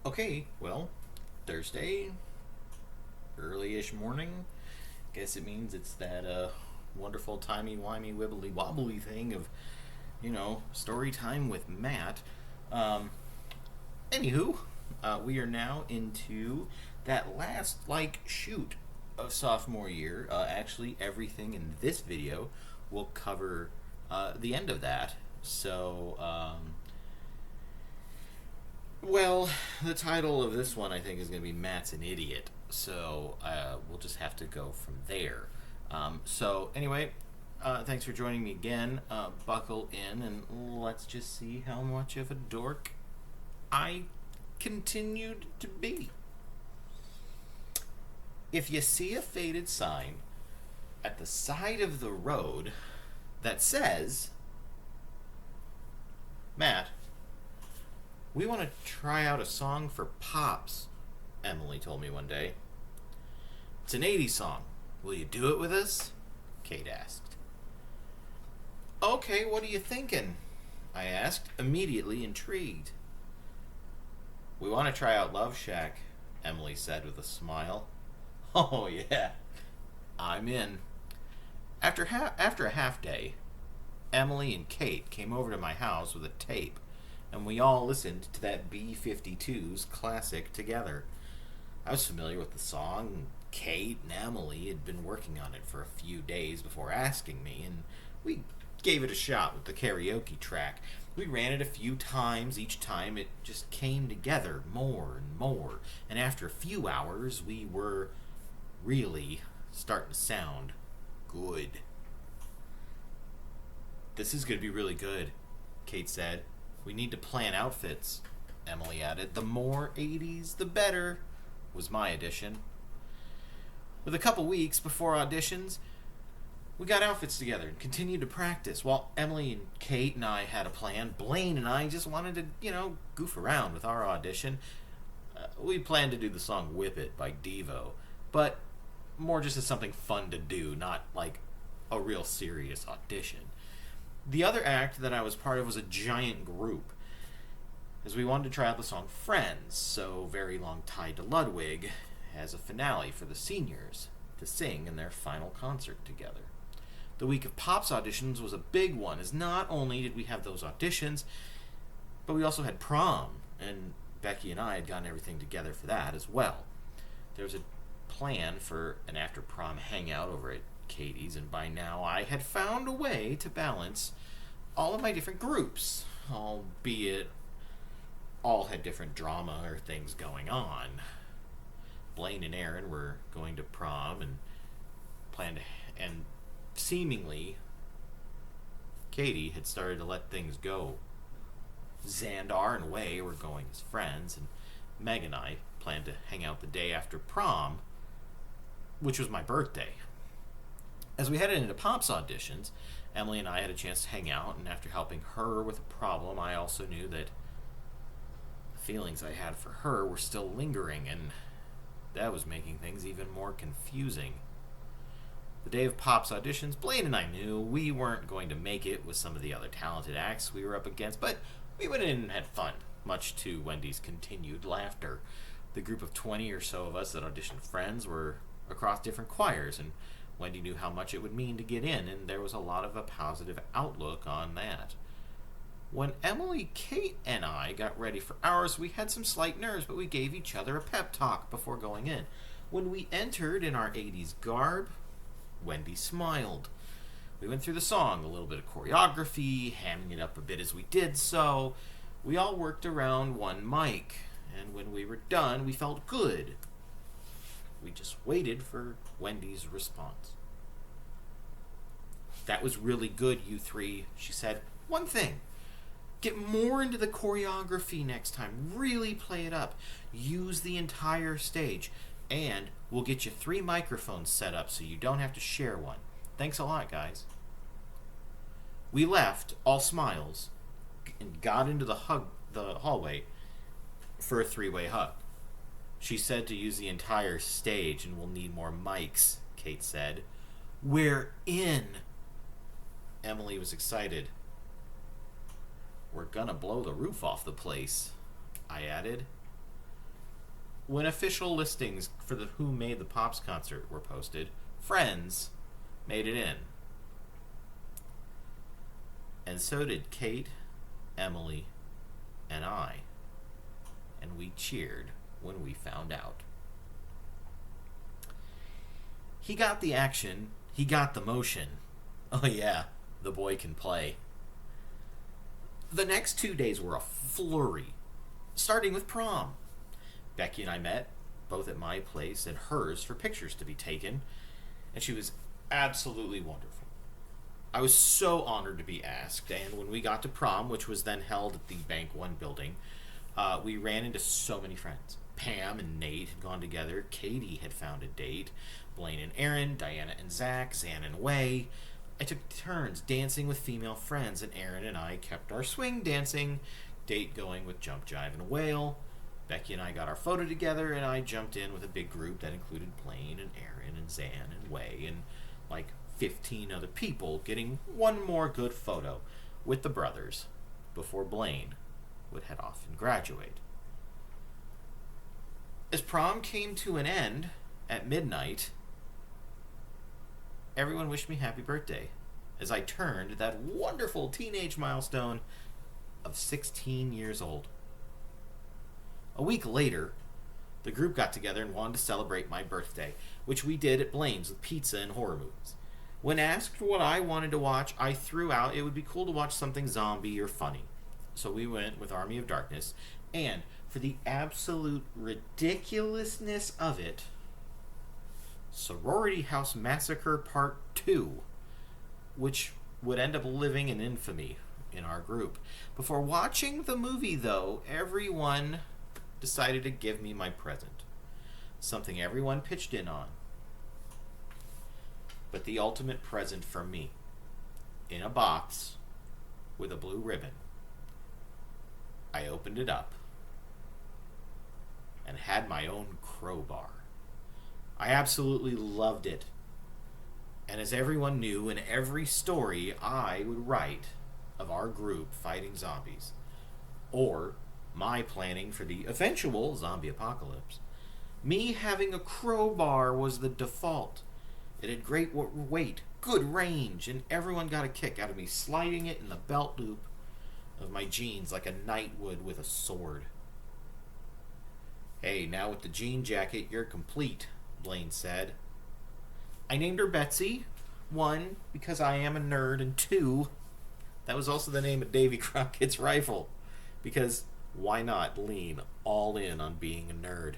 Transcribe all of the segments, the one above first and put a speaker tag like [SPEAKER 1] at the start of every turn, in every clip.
[SPEAKER 1] Okay, well, Thursday, early-ish morning. Guess it means it's that wonderful timey-wimey wibbly wobbly thing of, story time with Matt. Um, Anywho, we are now into that last shoot of sophomore year. Actually, everything in this video will cover the end of that. Well, the title of this one I think is going to be Matt's an Idiot. So we'll just have to go from there. Anyway, thanks for joining me again. Buckle in and let's just see how much of a dork I continued to be. If you see a faded sign at the side of the road that says, Matt, we want to try out a song for Pops, Emily told me one day. It's an 80s song. Will you do it with us? Kate asked. Okay, what are you thinking? I asked, immediately intrigued. We want to try out Love Shack, Emily said with a smile. Oh, yeah. I'm in. After a half day, Emily and Kate came over to my house with a tape, and we all listened to that B-52's classic together. I was familiar with the song, and Kate and Emily had been working on it for a few days before asking me, and we gave it a shot with the karaoke track. We ran it a few times. Each time it just came together more and more, and after a few hours we were really starting to sound good. This is going to be really good, Kate said. We need to plan outfits, Emily added. The more 80s, the better, was my addition. With a couple weeks before auditions, we got outfits together and continued to practice. While Emily and Kate and I had a plan, Blaine and I just wanted to, goof around with our audition. We planned to do the song Whip It by Devo, but more just as something fun to do, not like a real serious audition. The other act that I was part of was a giant group, as we wanted to try out the song Friends, so Very Long Tie to Ludwig, as a finale for the seniors to sing in their final concert together. The week of Pop's auditions was a big one, as not only did we have those auditions, but we also had prom, and Becky and I had gotten everything together for that as well. There was a plan for an after-prom hangout over at Katie's, and by now I had found a way to balance all of my different groups, albeit all had different drama or things going on. Blaine and Aaron were going to prom and and seemingly Katie had started to let things go. Xandar and Way were going as friends, and Meg and I planned to hang out the day after prom, which was my birthday. As we headed into Pop's auditions, Emily and I had a chance to hang out, and after helping her with a problem, I also knew that the feelings I had for her were still lingering, and that was making things even more confusing. The day of Pop's auditions, Blaine and I knew we weren't going to make it with some of the other talented acts we were up against, but we went in and had fun, much to Wendy's continued laughter. The group of 20 or so of us that auditioned Friends were across different choirs, and Wendy knew how much it would mean to get in, and there was a lot of a positive outlook on that. When Emily, Kate, and I got ready for ours, we had some slight nerves, but we gave each other a pep talk before going in. When we entered in our 80s garb, Wendy smiled. We went through the song, a little bit of choreography, hamming it up a bit as we did so. We all worked around one mic, and when we were done, we felt good. We just waited for Wendy's response. That was really good, you three, she said. One thing. Get more into the choreography next time. Really play it up. Use the entire stage. And we'll get you 3 microphones set up so you don't have to share one. Thanks a lot, guys. We left, all smiles, and got into the hallway for a 3-way hug. She said to use the entire stage and we'll need more mics, Kate said. We're in. Emily was excited. We're gonna blow the roof off the place, I added. When official listings for the Who Made the Pops concert were posted, Friends made it in. And so did Kate, Emily, and I. And we cheered when we found out. He got the action, he got the motion. Oh yeah, the boy can play. The next 2 days were a flurry, starting with prom. Becky and I met, both at my place and hers, for pictures to be taken, and she was absolutely wonderful. I was so honored to be asked, and when we got to prom, which was then held at the Bank One building, we ran into so many friends. Pam and Nate had gone together, Katie had found a date, Blaine and Aaron, Diana and Zach, Zan and Way. I took turns dancing with female friends, and Aaron and I kept our swing dancing, date going with Jump, Jive, and Wail. Becky and I got our photo together, and I jumped in with a big group that included Blaine and Aaron and Zan and Way and like 15 other people, getting one more good photo with the brothers before Blaine would head off and graduate. As prom came to an end at midnight, everyone wished me happy birthday as I turned that wonderful teenage milestone of 16 years old. A week later, the group got together and wanted to celebrate my birthday, which we did at Blaine's with pizza and horror movies. When asked what I wanted to watch, I threw out it would be cool to watch something zombie or funny. So we went with Army of Darkness, and for the absolute ridiculousness of it, Sorority House Massacre Part 2, which would end up living in infamy in our group. Before watching the movie, though, everyone decided to give me my present. Something everyone pitched in on. But the ultimate present for me, in a box with a blue ribbon. I opened it up and had my own crowbar. I absolutely loved it. And as everyone knew, in every story I would write of our group fighting zombies, or my planning for the eventual zombie apocalypse, me having a crowbar was the default. It had great weight, good range, and everyone got a kick out of me sliding it in the belt loop of my jeans like a knight would with a sword. "Hey, now with the jean jacket, you're complete," Blaine said. I named her Betsy. 1, because I am a nerd, and 2, that was also the name of Davy Crockett's rifle, because why not lean all in on being a nerd?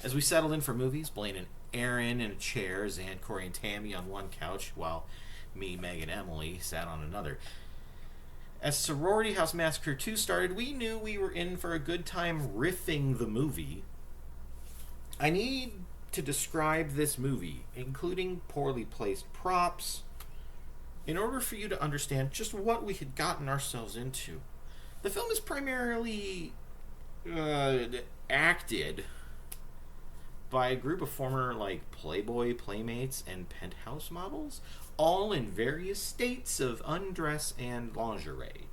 [SPEAKER 1] As we settled in for movies, Blaine and Aaron in a chair, Zan, Corey, and Tammy on one couch, while me, Meg, and Emily sat on another. As Sorority House Massacre 2 started, we knew we were in for a good time riffing the movie. I need to describe this movie, including poorly placed props, in order for you to understand just what we had gotten ourselves into. The film is primarily acted by a group of former Playboy playmates and penthouse models, all in various states of undress and lingerie.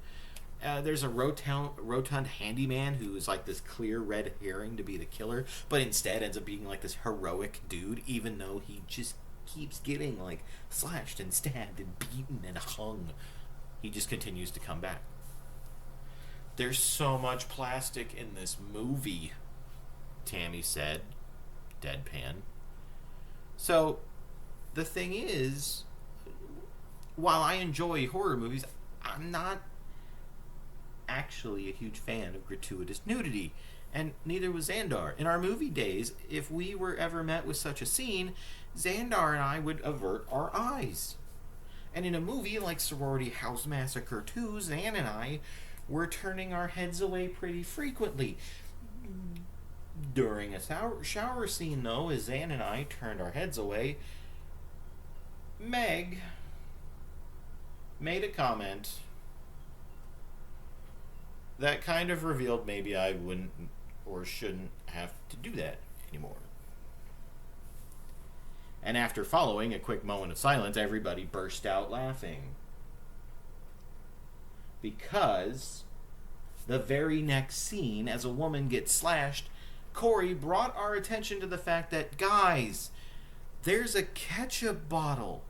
[SPEAKER 1] There's a rotund handyman who is like this clear red herring to be the killer, but instead ends up being like this heroic dude, even though he just keeps getting slashed and stabbed and beaten and hung. He just continues to come back. "There's so much plastic in this movie," Tammy said, deadpan. So, the thing is, while I enjoy horror movies, I'm not actually a huge fan of gratuitous nudity, and neither was Xandar. In our movie days, if we were ever met with such a scene, Xandar and I would avert our eyes. And in a movie like Sorority House Massacre 2, Zan and I were turning our heads away pretty frequently. During a shower scene, though, as Zan and I turned our heads away, Meg made a comment that kind of revealed maybe I wouldn't or shouldn't have to do that anymore. And after following a quick moment of silence, everybody burst out laughing. Because the very next scene, as a woman gets slashed, Corey brought our attention to the fact that, guys, there's a ketchup bottle.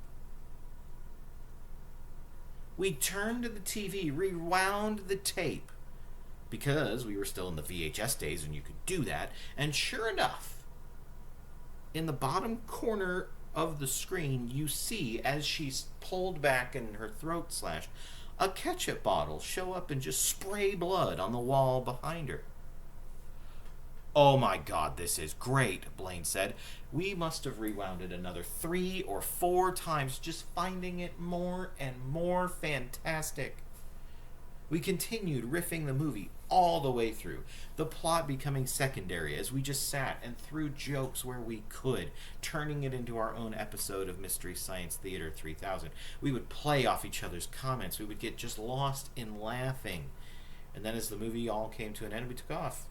[SPEAKER 1] We turned to the TV, rewound the tape, because we were still in the VHS days when you could do that, and sure enough, in the bottom corner of the screen, you see, as she's pulled back and her throat slashed, a ketchup bottle show up and just spray blood on the wall behind her. "Oh my God, this is great," Blaine said. "We must have rewound it another 3 or 4 times, just finding it more and more fantastic." We continued riffing the movie all the way through, the plot becoming secondary as we just sat and threw jokes where we could, turning it into our own episode of Mystery Science Theater 3000. We would play off each other's comments. We would get just lost in laughing. And then as the movie all came to an end, we took off,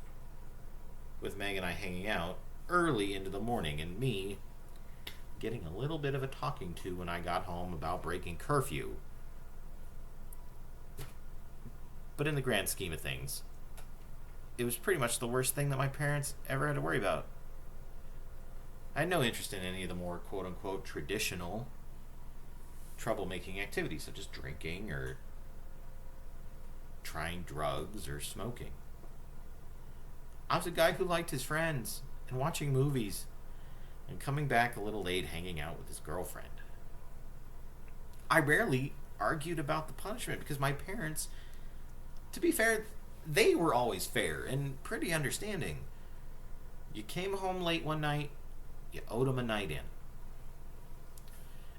[SPEAKER 1] with Meg and I hanging out early into the morning, and me getting a little bit of a talking to when I got home about breaking curfew. But in the grand scheme of things, it was pretty much the worst thing that my parents ever had to worry about. I had no interest in any of the more quote-unquote traditional troublemaking activities, such as drinking or trying drugs or smoking. I was a guy who liked his friends and watching movies and coming back a little late hanging out with his girlfriend. I rarely argued about the punishment because my parents, to be fair, they were always fair and pretty understanding. You came home late one night, you owed them a night in.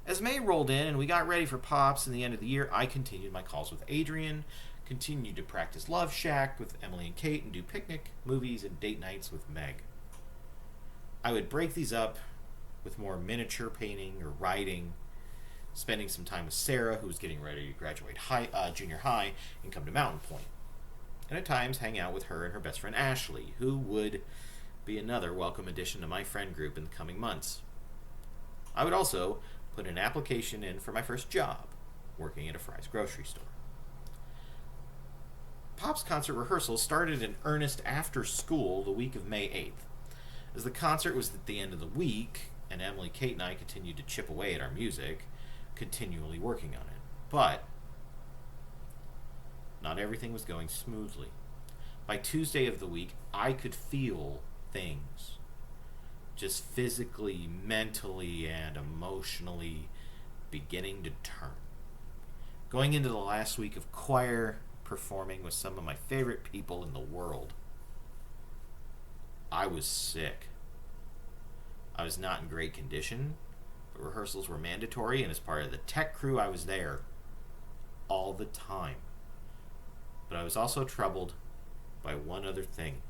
[SPEAKER 1] As May rolled in and we got ready for Pops and the end of the year, I continued my calls with Adrian, continued to practice Love Shack with Emily and Kate, and do picnic, movies, and date nights with Meg. I would break these up with more miniature painting or writing, spending some time with Sarah, who was getting ready to graduate junior high and come to Mountain Point. And at times hang out with her and her best friend Ashley, who would be another welcome addition to my friend group in the coming months. I would also put an application in for my first job, working at a Fry's grocery store. Pop's concert rehearsal started in earnest after school the week of May 8th. As the concert was at the end of the week, and Emily, Kate, and I continued to chip away at our music, continually working on it. But not everything was going smoothly. By Tuesday of the week, I could feel things, just physically, mentally, and emotionally beginning to turn. Going into the last week of choir, performing with some of my favorite people in the world, I was sick. I was not in great condition, but rehearsals were mandatory, and as part of the tech crew, I was there all the time. But I was also troubled by one other thing.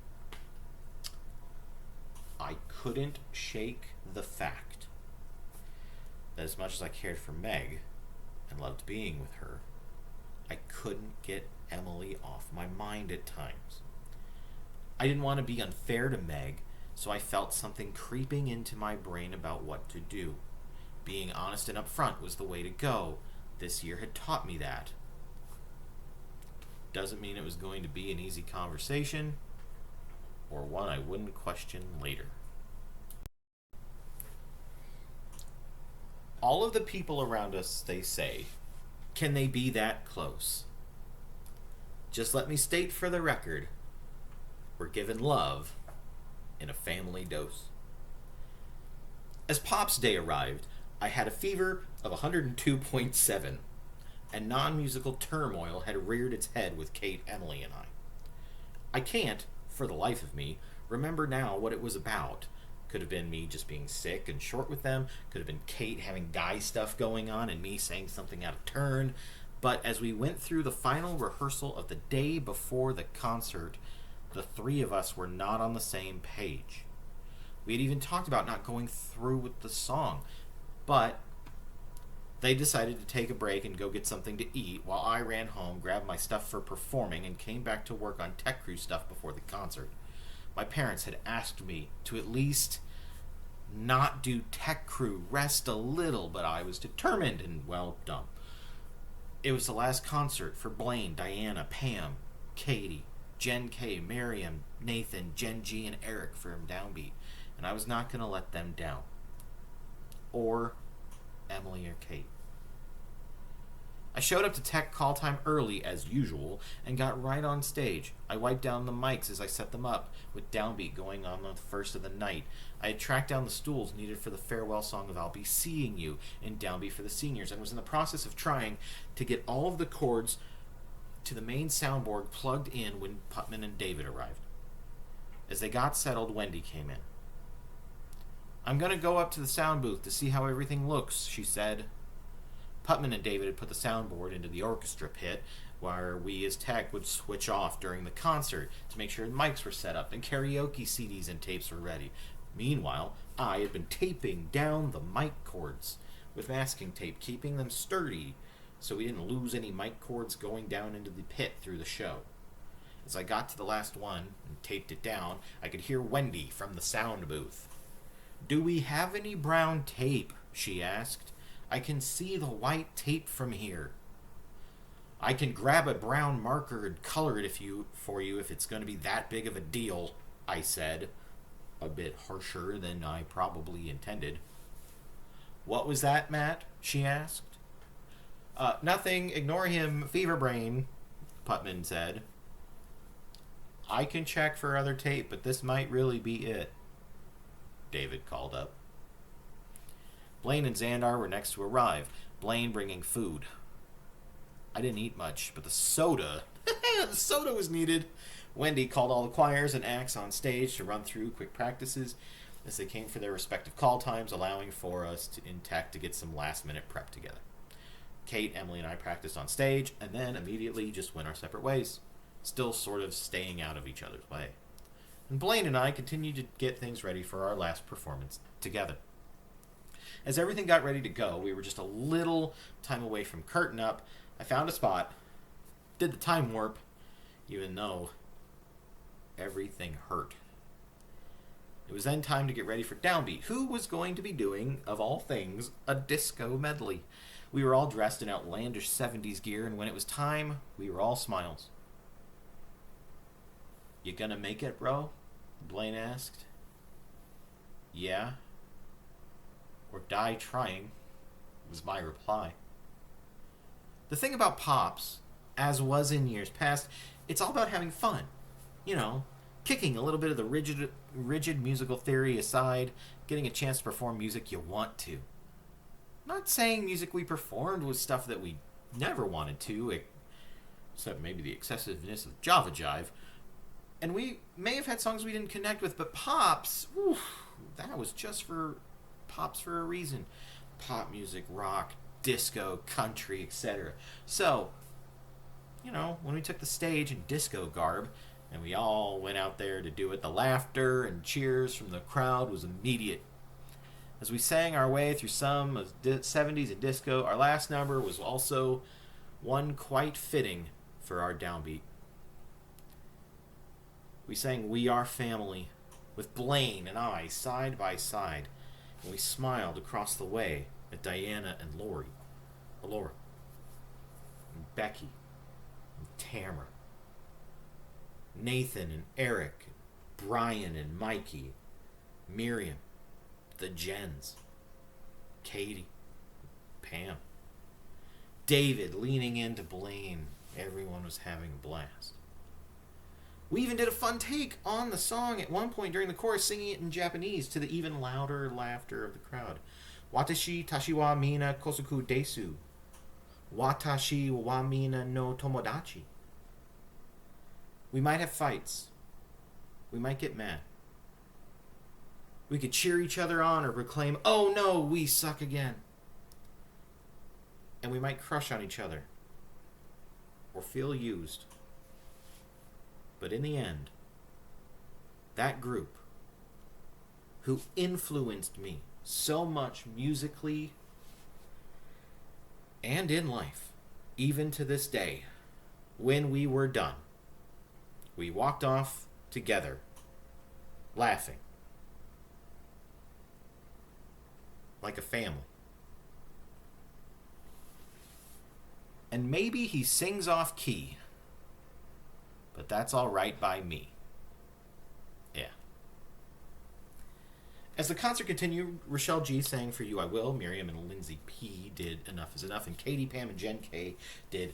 [SPEAKER 1] I couldn't shake the fact that as much as I cared for Meg and loved being with her, I couldn't get Emily off my mind at times. I didn't want to be unfair to Meg, so I felt something creeping into my brain about what to do. Being honest and upfront was the way to go. This year had taught me that. Doesn't mean it was going to be an easy conversation, or one I wouldn't question later. All of the people around us, they say, can they be that close? Just let me state for the record, we're given love in a family dose. As Pop's day arrived, I had a fever of 102.7, and non-musical turmoil had reared its head with Kate, Emily, and I. I can't, for the life of me, remember now what it was about. Could have been me just being sick and short with them, could have been Kate having guy stuff going on and me saying something out of turn, but as we went through the final rehearsal of the day before the concert, the three of us were not on the same page. We had even talked about not going through with the song, but they decided to take a break and go get something to eat while I ran home, grabbed my stuff for performing, and came back to work on tech crew stuff before the concert. My parents had asked me to at least not do tech crew, rest a little, but I was determined and, well, dumb. It was the last concert for Blaine, Diana, Pam, Katie, Jen K, Miriam, Nathan, Jen G, and Eric from Downbeat, and I was not going to let them down. Or Emily or Kate. I showed up to tech call time early, as usual, and got right on stage. I wiped down the mics as I set them up, with Downbeat going on the first of the night. I had tracked down the stools needed for the farewell song of I'll Be Seeing You in Downbeat for the Seniors, and was in the process of trying to get all of the chords to the main soundboard plugged in when Putman and David arrived. As they got settled, Wendy came in. I'm going to go up to the sound booth to see how everything looks, she said. Putman and David had put the soundboard into the orchestra pit, where we as tech would switch off during the concert to make sure the mics were set up and karaoke CDs and tapes were ready. Meanwhile, I had been taping down the mic cords with masking tape, keeping them sturdy so we didn't lose any mic cords going down into the pit through the show. As I got to the last one and taped it down, I could hear Wendy from the sound booth. "Do we have any brown tape?" she asked. "I can see the white tape from here." "I can grab a brown marker and color it for you if it's going to be that big of a deal," I said, a bit harsher than I probably intended. "What was that, Matt?" she asked. Nothing. Ignore him. Fever brain," Putman said. "I can check for other tape, but this might really be it," David called up. Blaine and Xandar were next to arrive, Blaine bringing food. I didn't eat much, but the soda was needed. Wendy called all the choirs and acts on stage to run through quick practices as they came for their respective call times, allowing for us in tech to get some last-minute prep together. Kate, Emily, and I practiced on stage, and then immediately just went our separate ways, still sort of staying out of each other's way. And Blaine and I continued to get things ready for our last performance together. As everything got ready to go, we were just a little time away from curtain up. I found a spot, did the time warp, even though everything hurt. It was then time to get ready for Downbeat, who was going to be doing, of all things, a disco medley. We were all dressed in outlandish 70s gear, and when it was time, we were all smiles. "You gonna make it, bro?" Blaine asked. "Yeah. Or die trying," was my reply. The thing about Pops, as was in years past, it's all about having fun. You know, kicking a little bit of the rigid musical theory aside, getting a chance to perform music you want to. Not saying music we performed was stuff that we never wanted to, except maybe the excessiveness of Java Jive. And we may have had songs we didn't connect with, but Pops, that was just for Pops for a reason. Pop music, rock, disco, country, etc. So, when we took the stage in disco garb, and we all went out there to do it, the laughter and cheers from the crowd was immediate. As we sang our way through some of the 70s and disco, our last number was also one quite fitting for our Downbeat. We sang "We Are Family" with Blaine and I side by side, and we smiled across the way at Diana and Laura, and Becky, and Tamara, Nathan and Eric, Brian and Mikey, Miriam, the Jens, Katie, Pam, David leaning into Blaine. Everyone was having a blast. We even did a fun take on the song at one point during the chorus, singing it in Japanese to the even louder laughter of the crowd. "Watashi tashi wa mina kosoku desu. Watashi wa mina no tomodachi." We might have fights. We might get mad. We could cheer each other on or proclaim, "Oh no, we suck again." And we might crush on each other or feel used. But in the end, that group who influenced me so much musically and in life, even to this day, when we were done, we walked off together, laughing, like a family. And maybe he sings off key, but that's all right by me. Yeah. As the concert continued, Rochelle G sang For You I Will, Miriam and Lindsay P did Enough Is Enough, and Katie, Pam, and Jen K did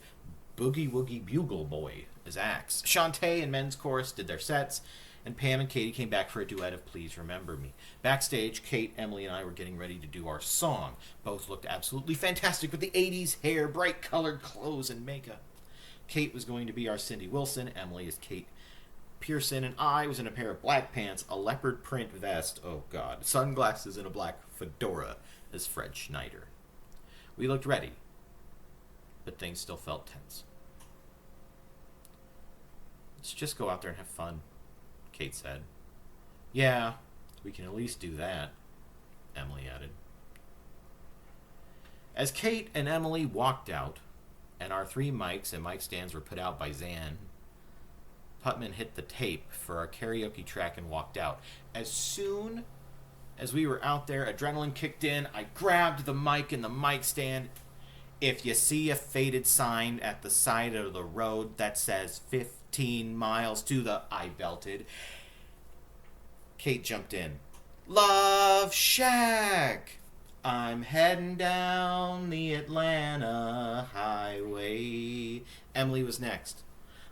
[SPEAKER 1] Boogie Woogie Bugle Boy as acts. Shantae and Men's Chorus did their sets, and Pam and Katie came back for a duet of Please Remember Me. Backstage, Kate, Emily, and I were getting ready to do our song. Both looked absolutely fantastic with the 80s hair, bright colored clothes, and makeup. Kate was going to be our Cindy Wilson, Emily is Kate Pearson, and I was in a pair of black pants, a leopard print vest, oh god, sunglasses, and a black fedora as Fred Schneider. We looked ready, but things still felt tense. Let's just go out there and have fun, Kate said. Yeah, we can at least do that, Emily added. As Kate and Emily walked out, and our 3 mics and mic stands were put out by Zan, Putman hit the tape for our karaoke track and walked out. As soon as we were out there, adrenaline kicked in. I grabbed the mic and the mic stand. If you see a faded sign at the side of the road that says 15 miles to the, I belted. Kate jumped in. Love Shack! I'm heading down the Atlanta highway. Emily was next.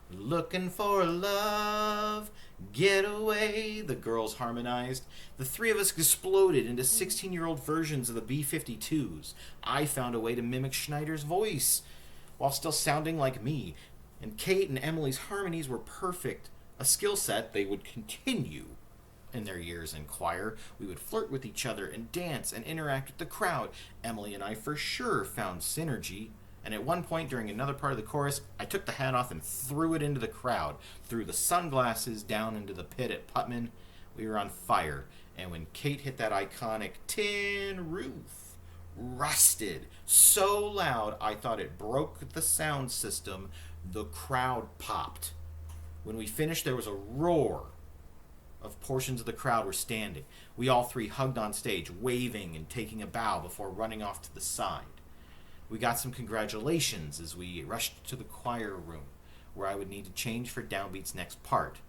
[SPEAKER 1] Looking for love, get away, the girls harmonized. The 3 of us exploded into 16-year-old versions of the B-52s. I found a way to mimic Schneider's voice while still sounding like me. And Kate and Emily's harmonies were perfect, a skill set they would continue in their years in choir. We would flirt with each other and dance and interact with the crowd. Emily and I for sure found synergy. And at one point during another part of the chorus, I took the hat off and threw it into the crowd, threw the sunglasses down into the pit at Putman. We were on fire. And when Kate hit that iconic tin roof, rusted so loud I thought it broke the sound system, the crowd popped. When we finished, there was a roar of portions of the crowd were standing. We all 3 hugged on stage, waving and taking a bow before running off to the side. We got some congratulations as we rushed to the choir room, where I would need to change for Downbeat's next part,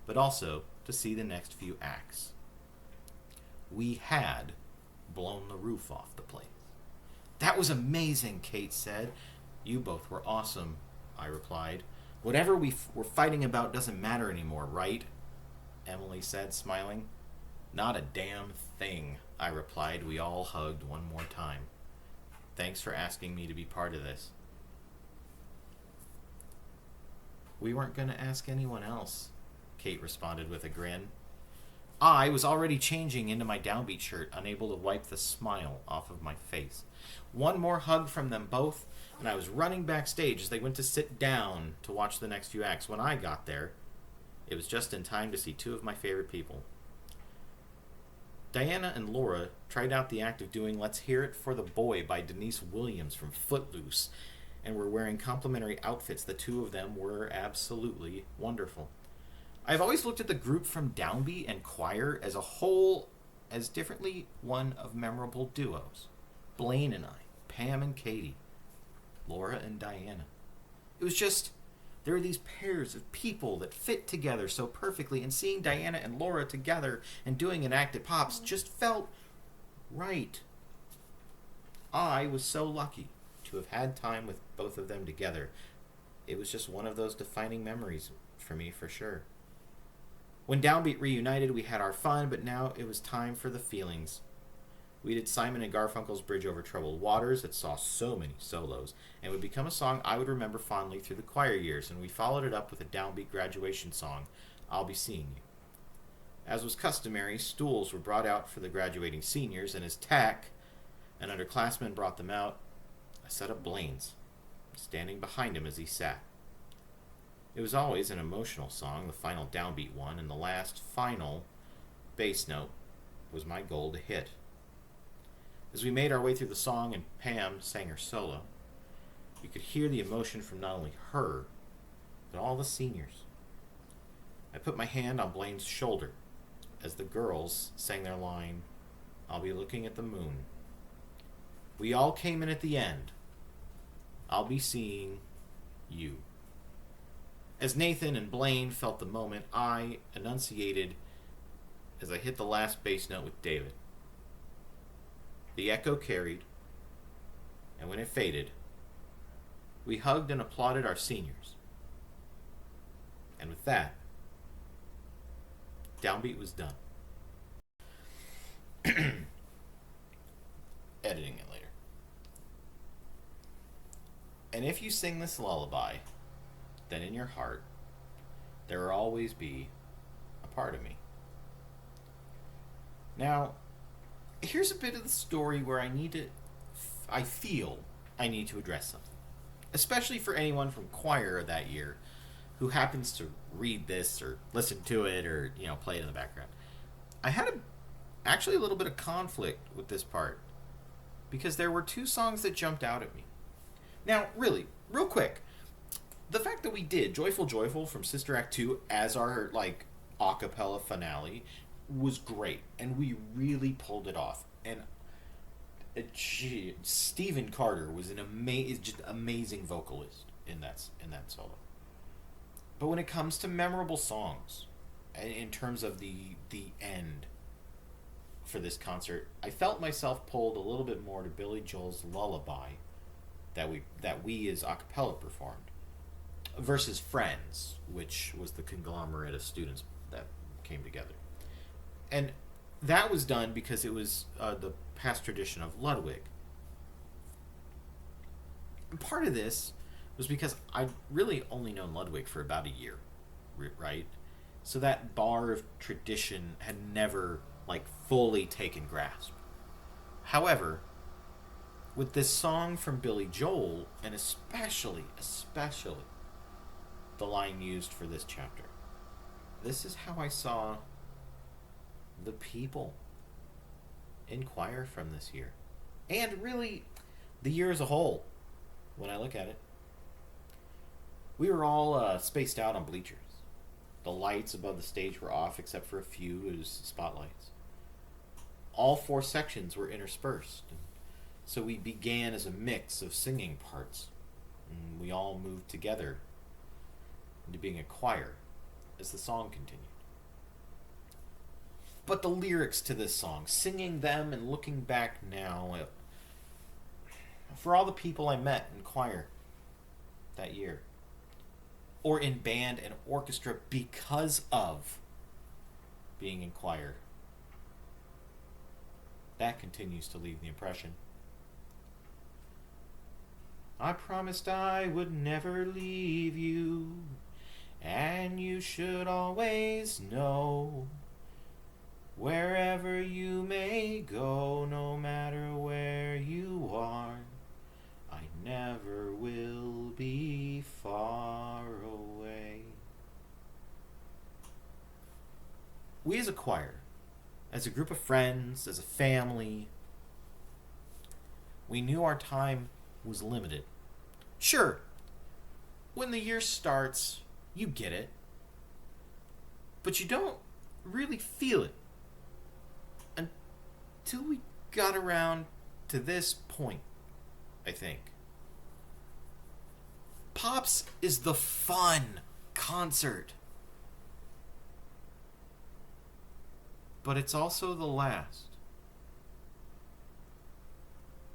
[SPEAKER 1] but also to see the next few acts. We had blown the roof off the place. That was amazing, Kate said. You both were awesome, I replied. Whatever we were fighting about doesn't matter anymore, right? Emily said, smiling. Not a damn thing, I replied. We all hugged one more time. Thanks for asking me to be part of this. We weren't going to ask anyone else, Kate responded with a grin. I was already changing into my Downbeat shirt, unable to wipe the smile off of my face. One more hug from them both, and I was running backstage as they went to sit down to watch the next few acts. When I got there, it was just in time to see 2 of my favorite people. Diana and Laura tried out the act of doing Let's Hear It for the Boy by Denise Williams from Footloose, and were wearing complimentary outfits. The 2 of them were absolutely wonderful. I've always looked at the group from Downbeat and choir as a whole as differently one of memorable duos. Blaine and I, Pam and Katie, Laura and Diana. It was just, there are these pairs of people that fit together so perfectly, and seeing Diana and Laura together and doing an act at Pops just felt right. I was so lucky to have had time with both of them together. It was just one of those defining memories for me, for sure. When Downbeat reunited, we had our fun, but now it was time for the feelings. We did Simon and Garfunkel's Bridge Over Troubled Waters that saw so many solos, and would become a song I would remember fondly through the choir years, and we followed it up with a Downbeat graduation song, I'll Be Seeing You. As was customary, stools were brought out for the graduating seniors, and as Tack, an underclassman, brought them out, I set up Blaine's, standing behind him as he sat. It was always an emotional song, the final Downbeat one, and the last, final bass note was my goal to hit. As we made our way through the song and Pam sang her solo, you could hear the emotion from not only her, but all the seniors. I put my hand on Blaine's shoulder as the girls sang their line, I'll be looking at the moon. We all came in at the end. I'll be seeing you. As Nathan and Blaine felt the moment, I enunciated as I hit the last bass note with David. The echo carried, and when it faded, we hugged and applauded our seniors. And with that, Downbeat was done. Editing it later. And if you sing this lullaby, then in your heart, there will always be a part of me. Now, here's a bit of the story where I feel I need to address something. Especially for anyone from choir that year who happens to read this or listen to it or, play it in the background. I had actually a little bit of conflict with this part because there were two songs that jumped out at me. Now, really, real quick, the fact that we did Joyful Joyful from Sister Act 2 as our, a cappella finale was great, and we really pulled it off. And Stephen Carter was just amazing vocalist in that solo. But when it comes to memorable songs, in terms of the end for this concert, I felt myself pulled a little bit more to Billy Joel's Lullaby that we as a cappella performed versus Friends, which was the conglomerate of students that came together. And that was done because it was the past tradition of Ludwig. And part of this was because I'd really only known Ludwig for about a year, right? So that bar of tradition had never, fully taken grasp. However, with this song from Billy Joel, and especially the line used for this chapter, this is how I saw the people in choir from this year. And really, the year as a whole, when I look at it. We were all spaced out on bleachers. The lights above the stage were off except for a few. It was spotlights. All 4 sections were interspersed. So we began as a mix of singing parts. And we all moved together into being a choir as the song continued. But the lyrics to this song, singing them and looking back now, for all the people I met in choir that year, or in band and orchestra because of being in choir, that continues to leave the impression. I promised I would never leave you, and you should always know, wherever you may go, no matter where you are, I never will be far away. We as a choir, as a group of friends, as a family, we knew our time was limited. Sure, when the year starts, you get it, but you don't really feel it until we got around to this point, I think. Pops is the fun concert, but it's also the last.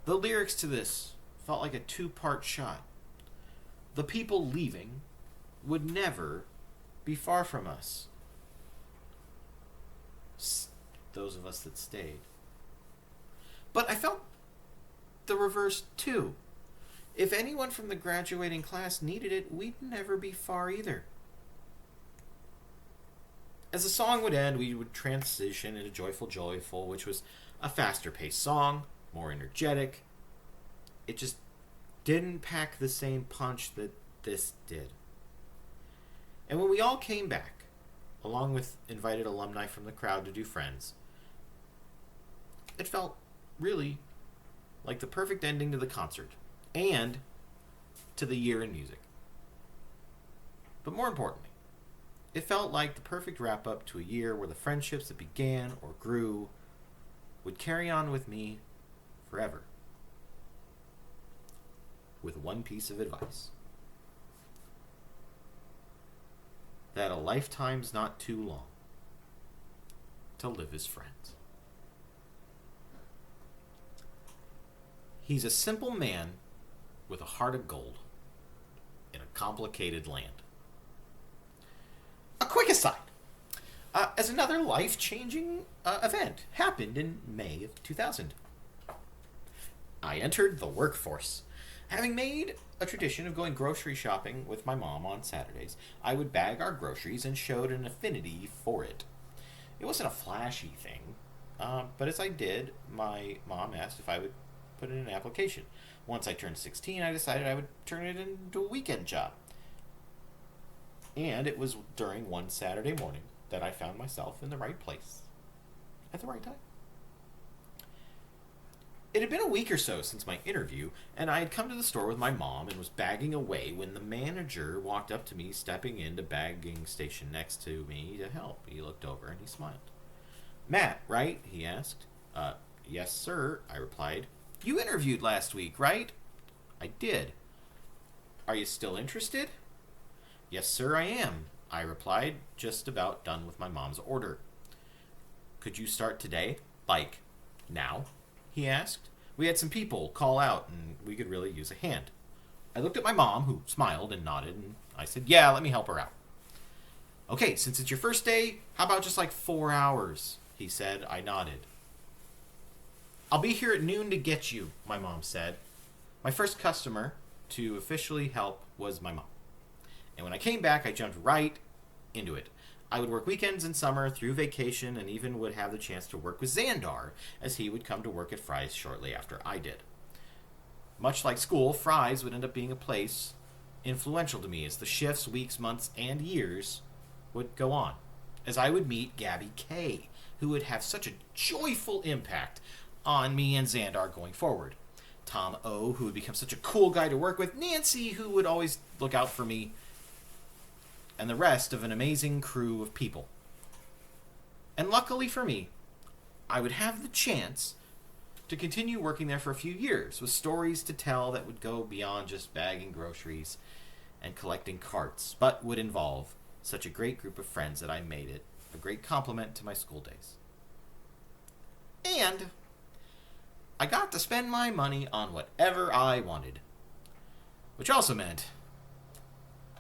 [SPEAKER 1] The lyrics to this felt like a 2-part shot. The people leaving would never be far from us. Those of us that stayed. But I felt the reverse too. If anyone from the graduating class needed it, we'd never be far either. As the song would end, we would transition into Joyful Joyful, which was a faster paced song, more energetic. It just didn't pack the same punch that this did. And when we all came back, along with invited alumni from the crowd to do Friends, it felt really like the perfect ending to the concert and to the year in music. But more importantly, it felt like the perfect wrap-up to a year where the friendships that began or grew would carry on with me forever. With one piece of advice. that a lifetime's not too long to live as friends. He's a simple man with a heart of gold in a complicated land. A quick aside. As another life-changing event happened in May of 2000. I entered the workforce. Having made a tradition of going grocery shopping with my mom on Saturdays, I would bag our groceries and showed an affinity for it. It wasn't a flashy thing, but as I did, my mom asked if I would put in an application. Once I turned 16, I decided I would turn it into a weekend job. And it was during one Saturday morning that I found myself in the right place at the right time. It had been a week or so since my interview, and I had come to the store with my mom and was bagging away when the manager walked up to me, stepping into bagging station next to me to help. He looked over and he smiled. "Matt, right?" he asked. Yes, sir," I replied. "You interviewed last week, right?" "I did." "Are you still interested?" "Yes, sir, I am," I replied, just about done with my mom's order. "Could you start today? Like, now?" he asked. "We had some people call out, and we could really use a hand." I looked at my mom, who smiled and nodded, and I said, "Yeah, let me help her out." "Okay, since it's your first day, how about just like 4 hours?" he said. I nodded. "I'll be here at noon to get you," my mom said. My first customer to officially help was my mom. And when I came back, I jumped right into it. I would work weekends in summer through vacation and even would have the chance to work with Xandar, as he would come to work at Fry's shortly after I did. Much like school, Fry's would end up being a place influential to me as the shifts, weeks, months, and years would go on, as I would meet Gabby K, who would have such a joyful impact on me and Xandar going forward. Tom O, who would become such a cool guy to work with. Nancy, who would always look out for me. And the rest of an amazing crew of people. And luckily for me, I would have the chance to continue working there for a few years with stories to tell that would go beyond just bagging groceries and collecting carts, but would involve such a great group of friends that I made it a great compliment to my school days. And I got to spend my money on whatever I wanted, which also meant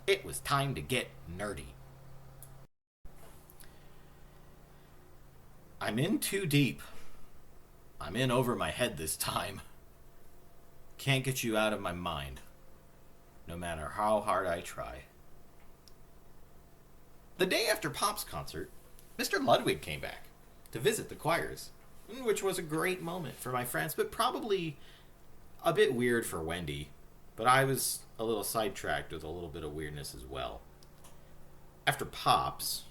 [SPEAKER 1] it was time to get nerdy. I'm in too deep. I'm in over my head this time. Can't get you out of my mind, no matter how hard I try. The day after Pop's concert, Mr. Ludwig came back to visit the choirs, which was a great moment for my friends, but probably a bit weird for Wendy. But I was a little sidetracked with a little bit of weirdness as well. After Pop's,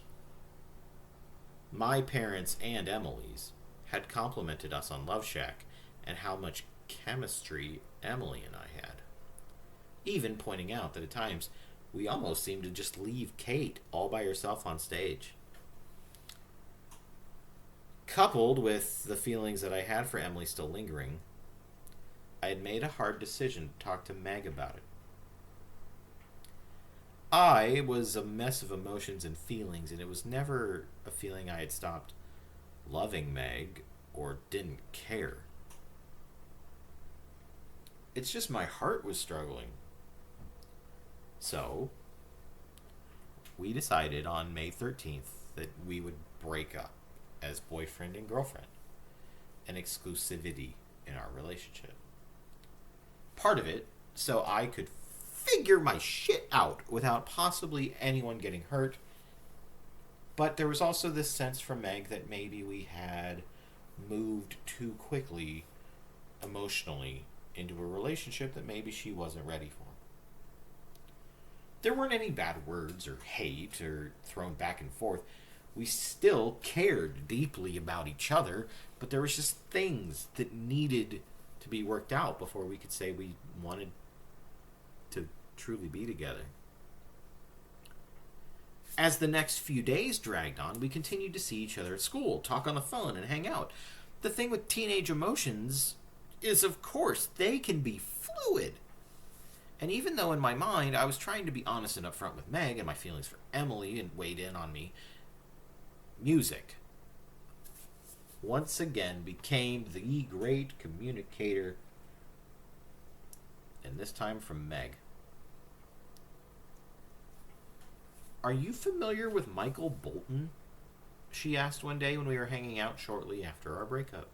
[SPEAKER 1] my parents and Emily's had complimented us on Love Shack and how much chemistry Emily and I had. Even pointing out that at times we almost seemed to just leave Kate all by herself on stage. Coupled with the feelings that I had for Emily still lingering, I had made a hard decision to talk to Meg about it. I was a mess of emotions and feelings, and it was never a feeling I had stopped loving Meg or didn't care. It's just my heart was struggling. So, we decided on May 13th that we would break up as boyfriend and girlfriend, an exclusivity in our relationship. Part of it so I could figure my shit out without possibly anyone getting hurt. But there was also this sense from Meg that maybe we had moved too quickly emotionally into a relationship that maybe she wasn't ready for. There weren't any bad words or hate or thrown back and forth. We still cared deeply about each other, but there was just things that needed to be worked out before we could say we wanted to truly be together. As the next few days dragged on, we continued to see each other at school, talk on the phone, and hang out. The thing with teenage emotions is, of course, they can be fluid. And even though in my mind I was trying to be honest and upfront with Meg and my feelings for Emily and weighed in on me, music once again became the great communicator, and this time from Meg. "Are you familiar with Michael Bolton?" she asked one day when we were hanging out shortly after our breakup.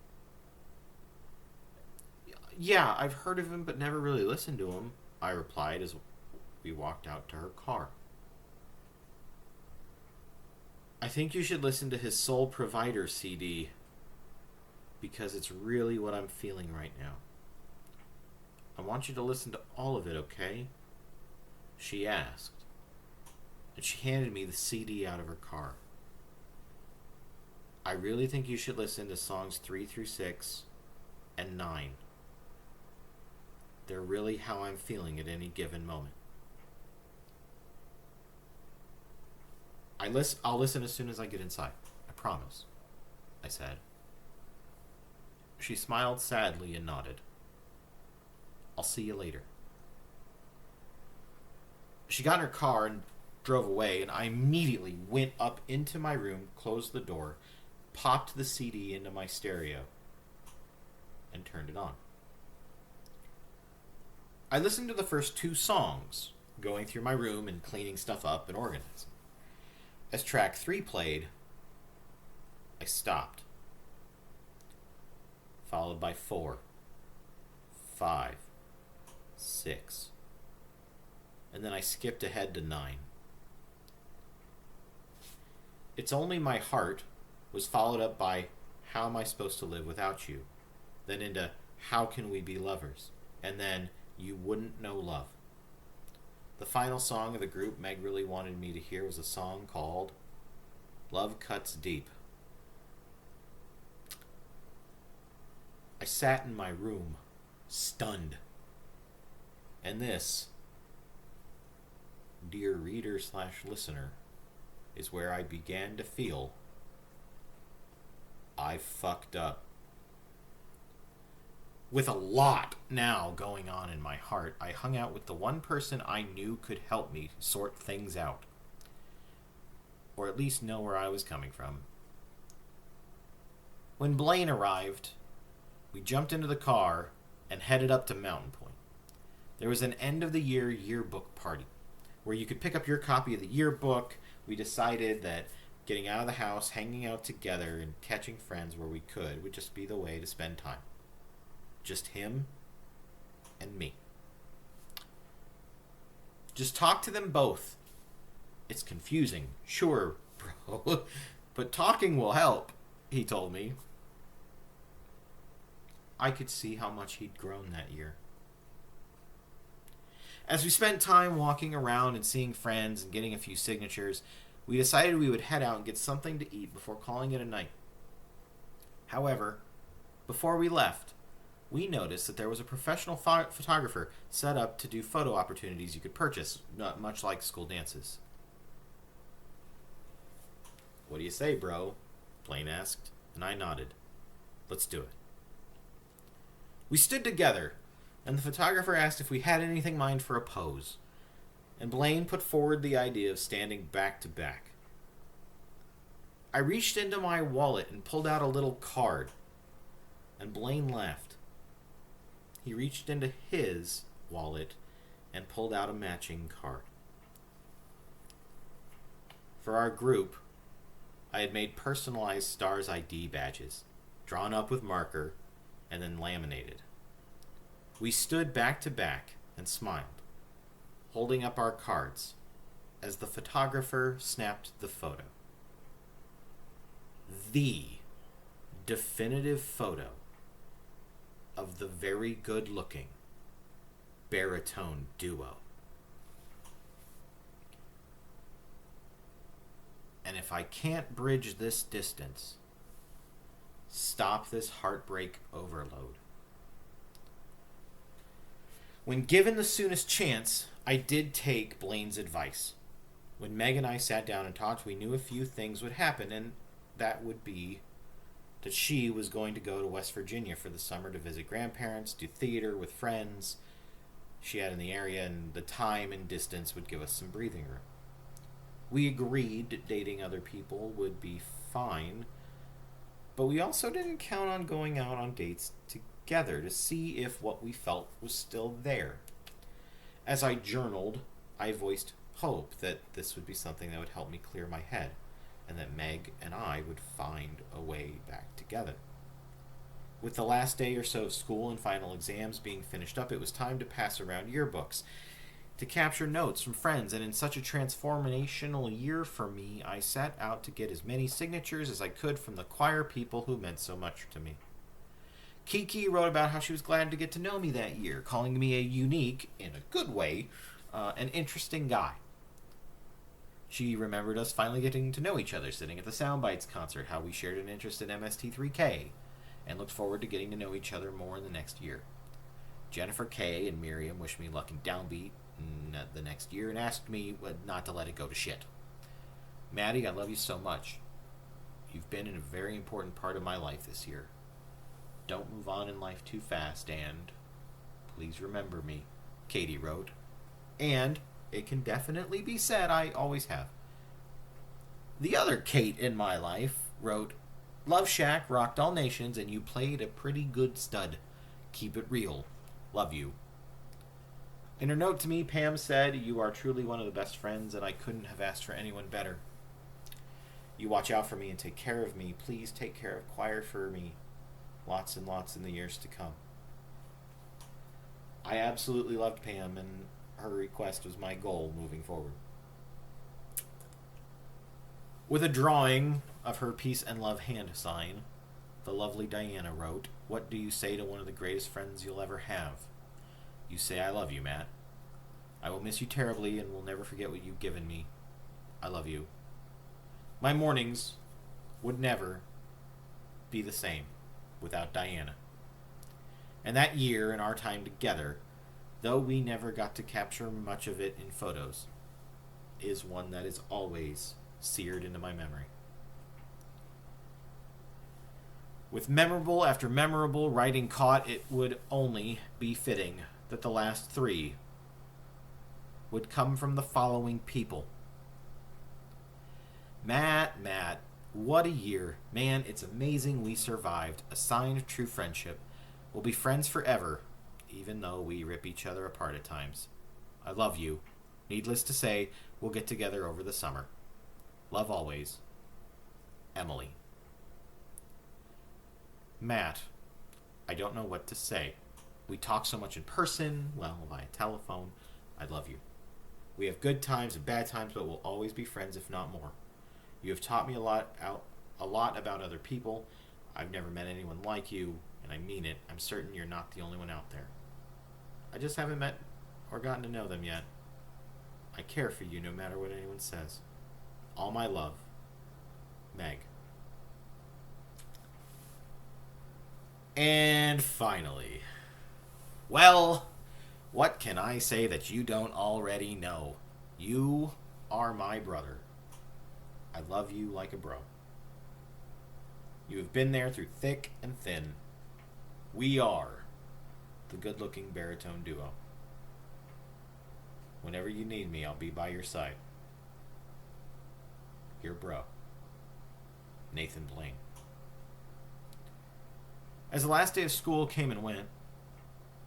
[SPEAKER 1] "Yeah, I've heard of him but never really listened to him," I replied as we walked out to her car. "I think you should listen to his Soul Provider CD, because it's really what I'm feeling right now. I want you to listen to all of it, okay?" she asked, and she handed me the CD out of her car. "I really think you should listen to songs 3 through 6 and 9. They're really how I'm feeling at any given moment." I'll listen as soon as I get inside. I promise," I said. She smiled sadly and nodded. "I'll see you later." She got in her car and drove away, and I immediately went up into my room, closed the door, popped the CD into my stereo, and turned it on. I listened to the first 2 songs, going through my room and cleaning stuff up and organizing. As track 3 played, I stopped, followed by 4, 5, 6, and then I skipped ahead to 9. It's Only My Heart was followed up by How Am I Supposed to Live Without You, then into How Can We Be Lovers, and then You Wouldn't Know Love. The final song of the group Meg really wanted me to hear was a song called Love Cuts Deep. I sat in my room, stunned. And this, dear reader/listener, is where I began to feel I fucked up. With a lot now going on in my heart, I hung out with the one person I knew could help me sort things out. Or at least know where I was coming from. When Blaine arrived, we jumped into the car and headed up to Mountain Point. There was an end-of-the-year yearbook party where you could pick up your copy of the yearbook. We decided that getting out of the house, hanging out together, and catching friends where we could would just be the way to spend time. Just him and me. Just talk to them both. It's confusing, sure, bro, but talking will help, he told me. I could see how much he'd grown that year. As we spent time walking around and seeing friends and getting a few signatures, we decided we would head out and get something to eat before calling it a night. However, before we left, we noticed that there was a professional photographer set up to do photo opportunities you could purchase, not much like school dances. "What do you say, bro?" Blaine asked, and I nodded. "Let's do it." We stood together, and the photographer asked if we had anything in mind for a pose, and Blaine put forward the idea of standing back to back. I reached into my wallet and pulled out a little card, and Blaine laughed. He reached into his wallet and pulled out a matching card. For our group, I had made personalized STARS ID badges, drawn up with marker, and then laminated. We stood back to back and smiled, holding up our cards, as the photographer snapped the photo. The definitive photo of the very good-looking baritone duo. And if I can't bridge this distance, stop this heartbreak overload. When given the soonest chance, I did take Blaine's advice. When Meg and I sat down and talked, we knew a few things would happen, and that would be that she was going to go to West Virginia for the summer to visit grandparents, do theater with friends, she had in the area, and the time and distance would give us some breathing room. We agreed dating other people would be fine, but we also didn't count on going out on dates together to see if what we felt was still there. As I journaled, I voiced hope that this would be something that would help me clear my head, and that Meg and I would find a way back together. With the last day or so of school and final exams being finished up, it was time to pass around yearbooks, to capture notes from friends, and in such a transformational year for me, I set out to get as many signatures as I could from the choir people who meant so much to me. Kiki wrote about how she was glad to get to know me that year, calling me a unique, in a good way, an interesting guy. She remembered us finally getting to know each other sitting at the Soundbites concert, how we shared an interest in MST3K, and looked forward to getting to know each other more in the next year. Jennifer K. and Miriam wished me luck in Downbeat the next year and asked me not to let it go to shit. Maddie, I love you so much. You've been a very important part of my life this year. Don't move on in life too fast, and please remember me, Katie wrote. And it can definitely be said I always have. The other Kate in my life wrote, Love Shack rocked all nations, and you played a pretty good stud. Keep it real. Love you. In her note to me, Pam said, You are truly one of the best friends, and I couldn't have asked for anyone better. You watch out for me and take care of me. Please take care of choir for me. Lots and lots in the years to come. I absolutely loved Pam, and her request was my goal moving forward. With a drawing of her peace and love hand sign, the lovely Diana wrote, What do you say to one of the greatest friends you'll ever have? You say I love you, Matt. I will miss you terribly and will never forget what you've given me. I love you. My mornings would never be the same without Diana. And that year and our time together, though we never got to capture much of it in photos, is one that is always seared into my memory. With memorable after memorable writing caught, it would only be fitting that the last three would come from the following people. Matt, what a year. Man, it's amazing we survived. A sign of true friendship. We'll be friends forever, even though we rip each other apart at times. I love you. Needless to say, we'll get together over the summer. Love always. Emily. Matt, I don't know what to say. We talk so much in person, well, via telephone. I love you. We have good times and bad times, but we'll always be friends, if not more. You have taught me a lot about other people. I've never met anyone like you, and I mean it. I'm certain you're not the only one out there. I just haven't met or gotten to know them yet. I care for you no matter what anyone says. All my love, Meg. And finally, well, what can I say that you don't already know? You are my brother. I love you like a bro. You have been there through thick and thin. We are the good-looking baritone duo. Whenever you need me, I'll be by your side. Your bro, Nathan Blaine. As the last day of school came and went,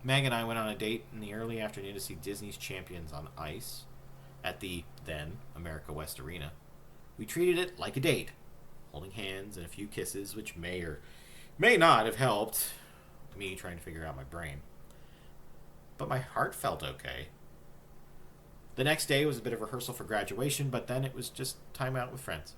[SPEAKER 1] Meg and I went on a date in the early afternoon to see Disney's Champions on Ice at the then America West Arena. We treated it like a date, holding hands and a few kisses, which may or may not have helped me trying to figure out my brain. But my heart felt okay. The next day was a bit of rehearsal for graduation, but then it was just time out with friends.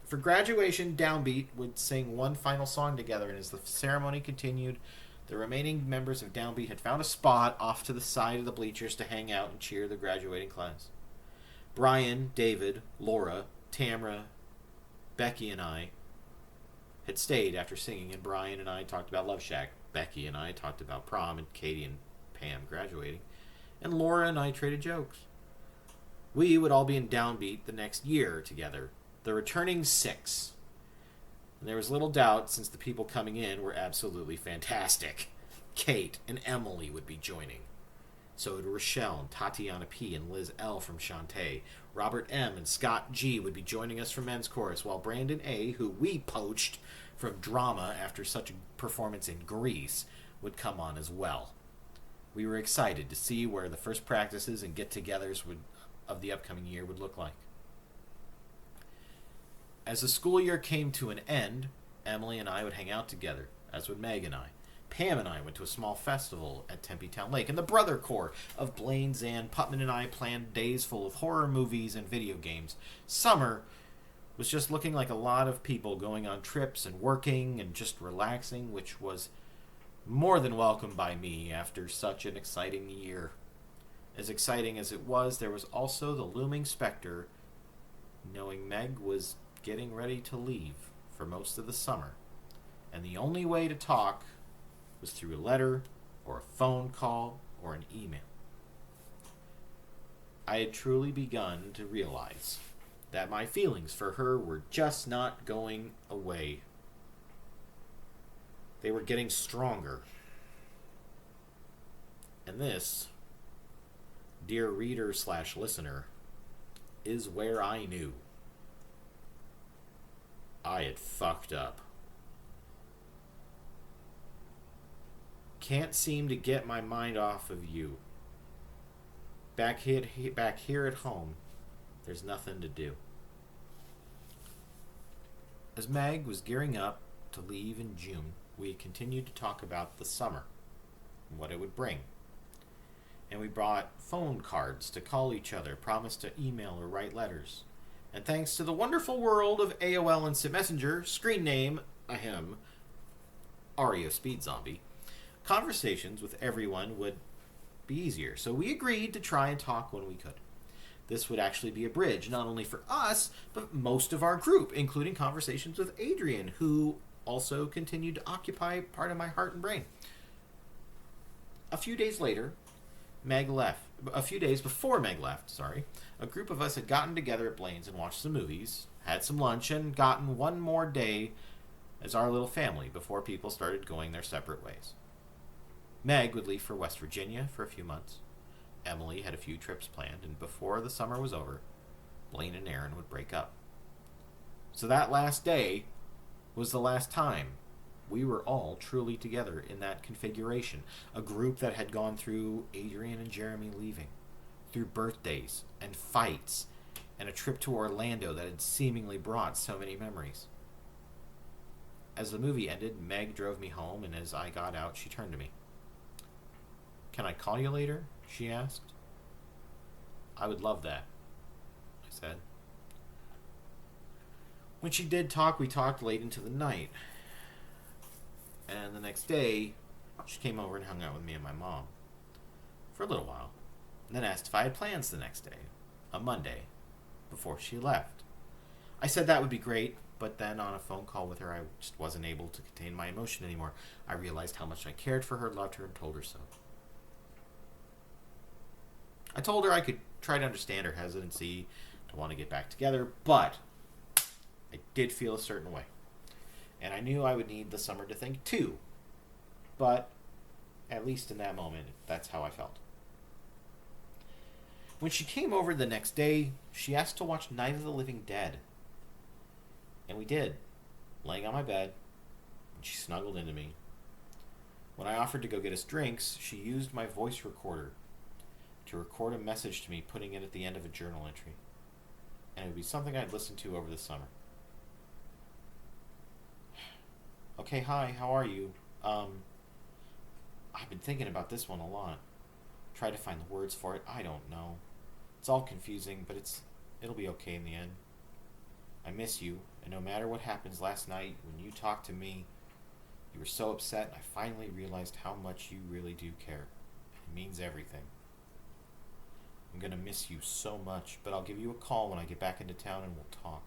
[SPEAKER 1] For graduation, Downbeat would sing one final song together, and as the ceremony continued, the remaining members of Downbeat had found a spot off to the side of the bleachers to hang out and cheer the graduating class. Brian, David, Laura, Tamra, Becky, and I had stayed after singing, and Brian and I talked about Love Shack. Becky and I talked about prom, and Katie and Pam graduating. And Laura and I traded jokes. We would all be in Downbeat the next year together, the returning 6. And there was little doubt, since the people coming in were absolutely fantastic. Kate and Emily would be joining. So would Rochelle and Tatiana P. and Liz L. from Shantae. Robert M. and Scott G. would be joining us from men's chorus, while Brandon A., who we poached from drama after such a performance in Grease, would come on as well. We were excited to see where the first practices and get-togethers of the upcoming year would look like. As the school year came to an end, Emily and I would hang out together, as would Meg and I. Pam and I went to a small festival at Tempe Town Lake, and the brother corps of Blaine, Zan, Putman, and I planned days full of horror movies and video games. Summer was just looking like a lot of people going on trips and working and just relaxing, which was more than welcome by me after such an exciting year. As exciting as it was, there was also the looming specter, knowing Meg was getting ready to leave for most of the summer, and the only way to talk was through a letter or a phone call or an email. I had truly begun to realize that my feelings for her were just not going away. They were getting stronger. And this, dear reader/listener, is where I knew I had fucked up. Can't seem to get my mind off of you. Back here at home, there's nothing to do. As Meg was gearing up to leave in June, we continued to talk about the summer and what it would bring. And we brought phone cards to call each other, promised to email or write letters. And thanks to the wonderful world of AOL Instant Messenger, screen name, Ario Speed Zombie, conversations with everyone would be easier. So we agreed to try and talk when we could. This would actually be a bridge, not only for us, but most of our group, including conversations with Adrian, who also continued to occupy part of my heart and brain. A few days before Meg left, a group of us had gotten together at Blaine's and watched some movies, had some lunch, and gotten one more day as our little family before people started going their separate ways. Meg would leave for West Virginia for a few months. Emily had a few trips planned, and before the summer was over, Blaine and Aaron would break up. So that last day was the last time we were all truly together in that configuration, a group that had gone through Adrian and Jeremy leaving, through birthdays and fights, and a trip to Orlando that had seemingly brought so many memories. As the movie ended, Meg drove me home, and as I got out, she turned to me. "Can I call you later?" she asked. "I would love that," I said. When she did talk, we talked late into the night. And the next day, she came over and hung out with me and my mom for a little while, and then asked if I had plans the next day, a Monday, before she left. I said that would be great, but then on a phone call with her, I just wasn't able to contain my emotion anymore. I realized how much I cared for her, loved her, and told her so. I told her I could try to understand her hesitancy to want to get back together, but I did feel a certain way. And I knew I would need the summer to think too. But, at least in that moment, that's how I felt. When she came over the next day, she asked to watch Night of the Living Dead. And we did, laying on my bed, and she snuggled into me. When I offered to go get us drinks, she used my voice recorder to record a message to me, putting it at the end of a journal entry. And it would be something I'd listen to over the summer. "Okay, hi, how are you? I've been thinking about this one a lot. Try to find the words for it. I don't know. It's all confusing, but it'll be okay in the end. I miss you, and no matter what happens last night, when you talked to me, you were so upset, and I finally realized how much you really do care. It means everything. I'm going to miss you so much, but I'll give you a call when I get back into town and we'll talk.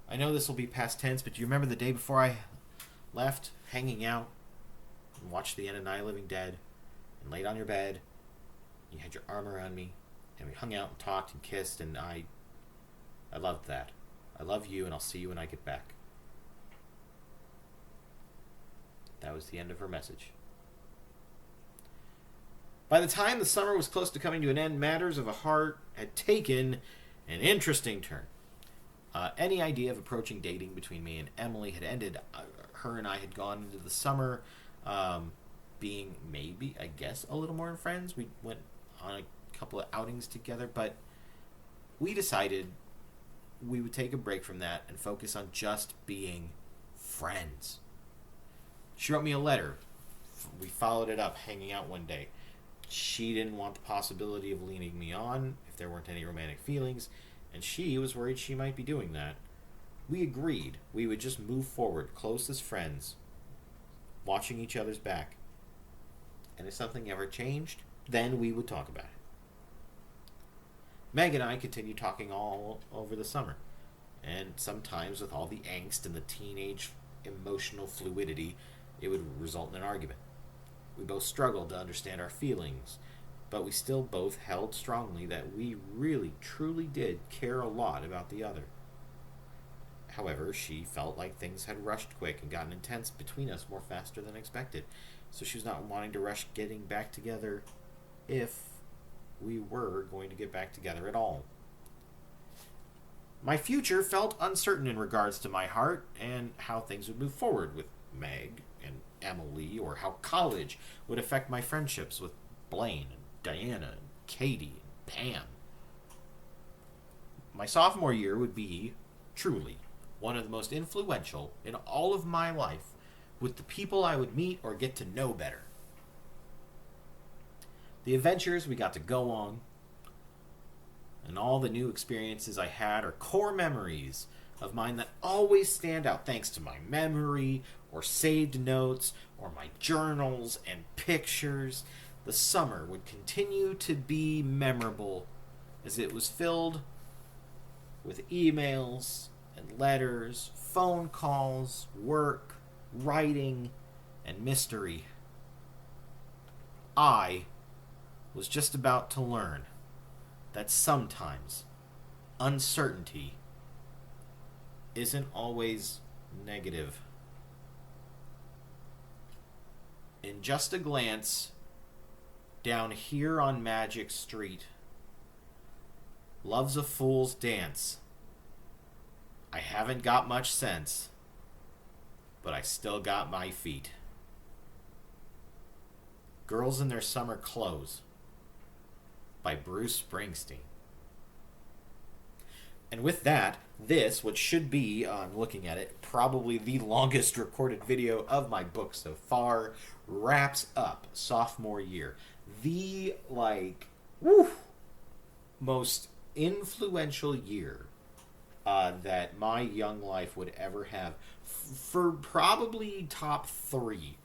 [SPEAKER 1] I know this will be past tense, but do you remember the day before I left, hanging out and watched the end of Night of the Living Dead and laid on your bed? You had your arm around me, and we hung out and talked and kissed, and I loved that. I love you, and I'll see you when I get back." That was the end of her message. By the time the summer was close to coming to an end, matters of a heart had taken an interesting turn. Any idea of approaching dating between me and Emily had ended. Her and I had gone into the summer being maybe, I guess, a little more than friends. We went on a couple of outings together, but we decided we would take a break from that and focus on just being friends. She wrote me a letter. We followed it up hanging out one day. She didn't want the possibility of leading me on if there weren't any romantic feelings, and she was worried she might be doing that. We agreed we would just move forward, close as friends, watching each other's back. And if something ever changed, then we would talk about it. Meg and I continued talking all over the summer, and sometimes with all the angst and the teenage emotional fluidity, it would result in an argument. We both struggled to understand our feelings, but we still both held strongly that we really, truly did care a lot about the other. However, she felt like things had rushed quick and gotten intense between us more faster than expected, so she was not wanting to rush getting back together if we were going to get back together at all. My future felt uncertain in regards to my heart and how things would move forward with Meg and Emily, or how college would affect my friendships with Blaine and Diana and Katie and Pam. My sophomore year would be, truly, one of the most influential in all of my life, with the people I would meet or get to know better. The adventures we got to go on, and all the new experiences I had are core memories of mine that always stand out thanks to my memory, or saved notes, or my journals and pictures. The summer would continue to be memorable as it was filled with emails and letters, phone calls, work, writing, and mystery. I was just about to learn that sometimes uncertainty isn't always negative. In just a glance, down here on Magic Street, love's a fool's dance. I haven't got much sense, but I still got my feet. Girls in Their Summer Clothes by Bruce Springsteen. And with that, this, what should be, I'm looking at it, probably the longest recorded video of my book so far, wraps up sophomore year. The, most influential year that my young life would ever have, for probably top 3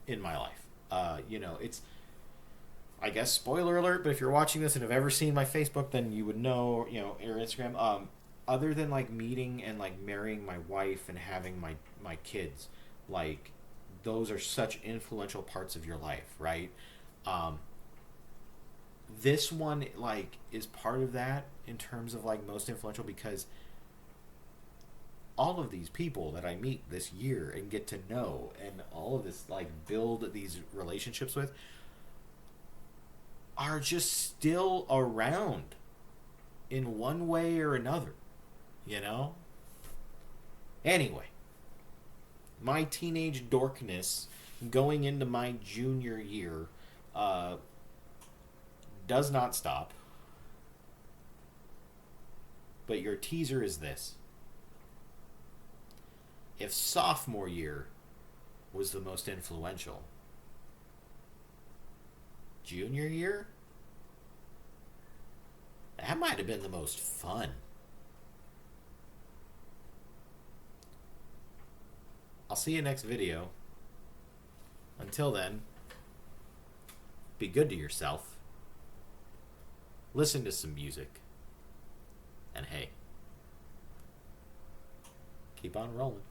[SPEAKER 1] in my life. It's, I guess, spoiler alert, but if you're watching this and have ever seen my Facebook, then you would know, or Instagram, other than, meeting and, marrying my wife and having my kids, those are such influential parts of your life, right? This one, is part of that in terms of, most influential, because all of these people that I meet this year and get to know and all of this, build these relationships with are just still around in one way or another, Anyway, my teenage dorkness going into my junior year does not stop. But your teaser is this. If sophomore year was the most influential, junior year, that might have been the most fun. I'll see you next video. Until then, be good to yourself. Listen to some music. And hey, keep on rolling.